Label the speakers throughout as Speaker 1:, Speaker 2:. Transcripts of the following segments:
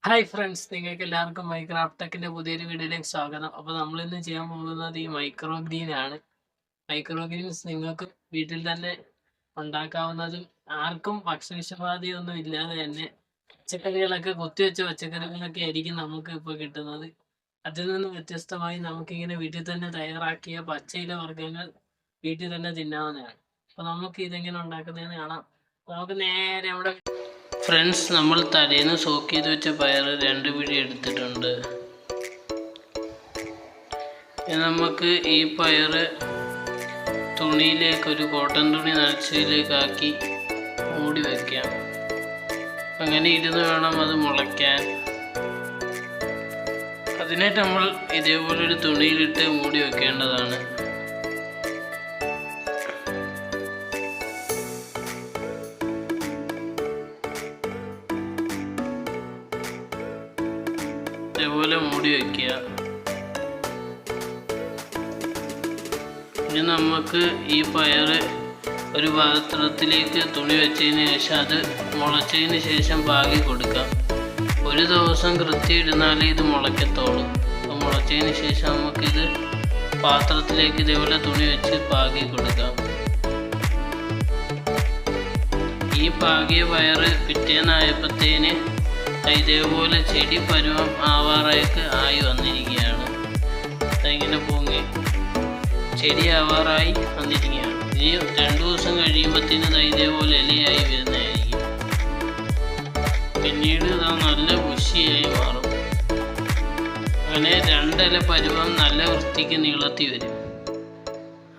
Speaker 1: Hi friends, നിങ്ങൾക്ക് എല്ലാവർക്കും മൈക്രാഫ്റ്റ് ടെക്കിന്റെ പുതിയൊരു വീഡിയോയിലേക്ക് സ്വാഗതം. അപ്പോൾ നമ്മൾ ഇന്ന് ചെയ്യാൻ പോകുന്നത് ഈ മൈക്രോ ഗ്രീൻ ആണ്. മൈക്രോ ഗ്രീൻസ് നിങ്ങൾക്ക് വീട്ടിൽ തന്നെ ഉണ്ടാക്കാവുന്നതും ആർക്കും ഭക്ഷണവിഷബാധയൊന്നും ഇല്ലാതെ തന്നെ പച്ചക്കറികളൊക്കെ കുത്തിവെച്ച പച്ചക്കറികളൊക്കെ ആയിരിക്കും നമുക്ക് ഇപ്പോൾ കിട്ടുന്നത്. അതിൽ നിന്ന് വ്യത്യസ്തമായി നമുക്കിങ്ങനെ വീട്ടിൽ തന്നെ തയ്യാറാക്കിയ പച്ചയില വർഗ്ഗങ്ങൾ വീട്ടിൽ തന്നെ തിന്നാവുന്നതാണ്. അപ്പോൾ നമുക്ക് ഇതെങ്ങനെ ഉണ്ടാക്കുന്നതെന്ന് കാണാം. നമുക്ക് നേരെ നമ്മുടെ ഫ്രണ്ട്സ്, നമ്മൾ തലേന്ന് സോക്ക് ചെയ്ത് വെച്ച പയർ 2 പിടി എടുത്തിട്ടുണ്ട്. നമുക്ക് ഈ പയർ തുണിയിലേക്ക്, ഒരു കോട്ടൺ തുണി നനച്ചതിലേക്കാക്കി മൂടി വയ്ക്കാം. അങ്ങനെ ഇരുന്ന് വേണം അത് മുളയ്ക്കാൻ. അതിനായിട്ട് നമ്മൾ ഇതേപോലെ ഒരു തുണിയിലിട്ട് മൂടി വെക്കേണ്ടതാണ്. ഇതേപോലെ മൂടി വയ്ക്കുക. ഇനി നമുക്ക് ഈ പയർ ഒരു പാത്രത്തിലേക്ക് തുണി വെച്ചതിന് ശേഷം അത് മുളച്ചതിന് ശേഷം പാകി കൊടുക്കാം. ഒരു ദിവസം കൃത്യം ഇടുന്നാലേ ഇത് മുളയ്ക്കത്തുള്ളൂ. അപ്പോൾ മുളച്ചതിന് ശേഷം നമുക്കിത് പാത്രത്തിലേക്ക് ഇതേപോലെ തുണി വെച്ച് പാകി കൊടുക്കാം. ഈ പാകിയ പയർ പിറ്റേന്നായപ്പോഴത്തേന് ഇതേപോലെ ചെടി പരുവം ആയി വന്നിരിക്കുകയാണ്. ഇങ്ങനെ പൊങ്ങി ചെടി ആവാറായി വന്നിരിക്കുകയാണ്. ഇനി 2 ദിവസം കഴിയുമ്പോഴത്തേന് ഇതേപോലെ ഇലയായി വരുന്നതായിരിക്കും. പിന്നീട് നല്ല ബുഷിയായി മാറും. അങ്ങനെ 2 ഇല പരുവം നല്ല വൃത്തിക്ക് നീളത്തി വരും.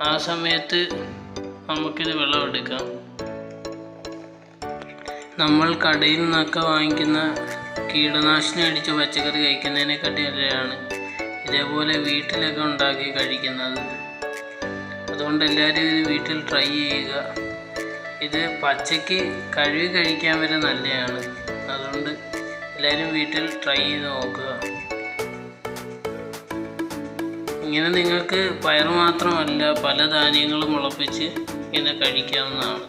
Speaker 1: ആ സമയത്ത് നമുക്കിത് വിളവെടുക്കാം. നമ്മൾ കടയിൽ നിന്നൊക്കെ വാങ്ങിക്കുന്ന കീടനാശിനി അടിച്ച പച്ചക്കറി കഴിക്കുന്നതിനെക്കാട്ടി നല്ലതാണ് ഇതേപോലെ വീട്ടിലൊക്കെ ഉണ്ടാക്കി കഴിക്കുന്നത്. അതുകൊണ്ട് എല്ലാവരും ഇത് വീട്ടിൽ ട്രൈ ചെയ്യുക. ഇത് പച്ചയ്ക്ക് കഴുകി കഴിക്കാൻ വരെ നല്ലതാണ്. അതുകൊണ്ട് എല്ലാവരും വീട്ടിൽ ട്രൈ ചെയ്ത് നോക്കുക. ഇങ്ങനെ നിങ്ങൾക്ക് പയർ മാത്രമല്ല പല ധാന്യങ്ങളും മുളപ്പിച്ച് ഇങ്ങനെ കഴിക്കാവുന്നതാണ്.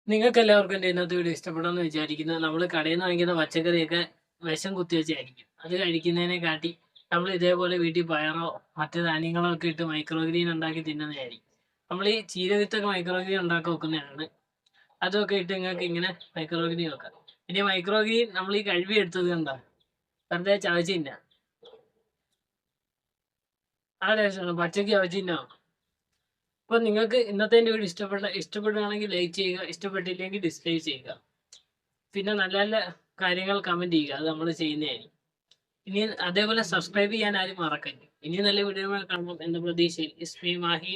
Speaker 1: നിങ്ങൾക്ക് എല്ലാവർക്കും എൻ്റെ ഇന്നത്തെ വീഡിയോ ഇഷ്ടപ്പെടുമെന്ന് വിചാരിക്കുന്നത്. നമ്മൾ കടയിൽ നിന്ന് വാങ്ങിക്കുന്ന പച്ചക്കറിയൊക്കെ വിഷം കുത്തിവെച്ചായിരിക്കും. അത് കഴിക്കുന്നതിനെ കാട്ടി നമ്മൾ ഇതേപോലെ വീട്ടിൽ പയറോ മറ്റു ധാന്യങ്ങളോ ഒക്കെ ഇട്ട് മൈക്രോ ഗ്രീൻ ഉണ്ടാക്കി തിന്നുന്നതായിരിക്കും. നമ്മൾ ഈ ചീരവിത്തൊക്കെ മൈക്രോ ഗ്രീൻ ഉണ്ടാക്കി വെക്കുന്നതാണ്. അതൊക്കെ ഇട്ട് നിങ്ങൾക്ക് ഇങ്ങനെ മൈക്രോ ഗ്രീൻ വെക്കാം. ഇനി മൈക്രോ ഗ്രീൻ നമ്മൾ ഈ കഴുകി എടുത്തത് കണ്ടാ വെറുതെ ചവച്ചില്ല, ആ ടേസ്റ്റാണ്. പച്ചയ്ക്ക് ചവച്ചില്ല. അപ്പോൾ നിങ്ങൾക്ക് ഇന്നത്തെ എൻ്റെ വീഡിയോ ഇഷ്ടപ്പെടുകയാണെങ്കിൽ ലൈക്ക് ചെയ്യുക, ഇഷ്ടപ്പെട്ടില്ലെങ്കിൽ ഡിസ്ലൈക്ക് ചെയ്യുക. പിന്നെ നല്ല നല്ല കാര്യങ്ങൾ കമൻറ്റ് ചെയ്യുക. അത് നമ്മൾ ചെയ്യുന്നതായിരിക്കും. ഇനി അതേപോലെ സബ്സ്ക്രൈബ് ചെയ്യാൻ ആരും മറക്കരുത്. ഇനി നല്ല വീഡിയോ കാണുമ്പോൾ എന്ന പ്രതീക്ഷയിൽ ഇസ്മി മാഹി.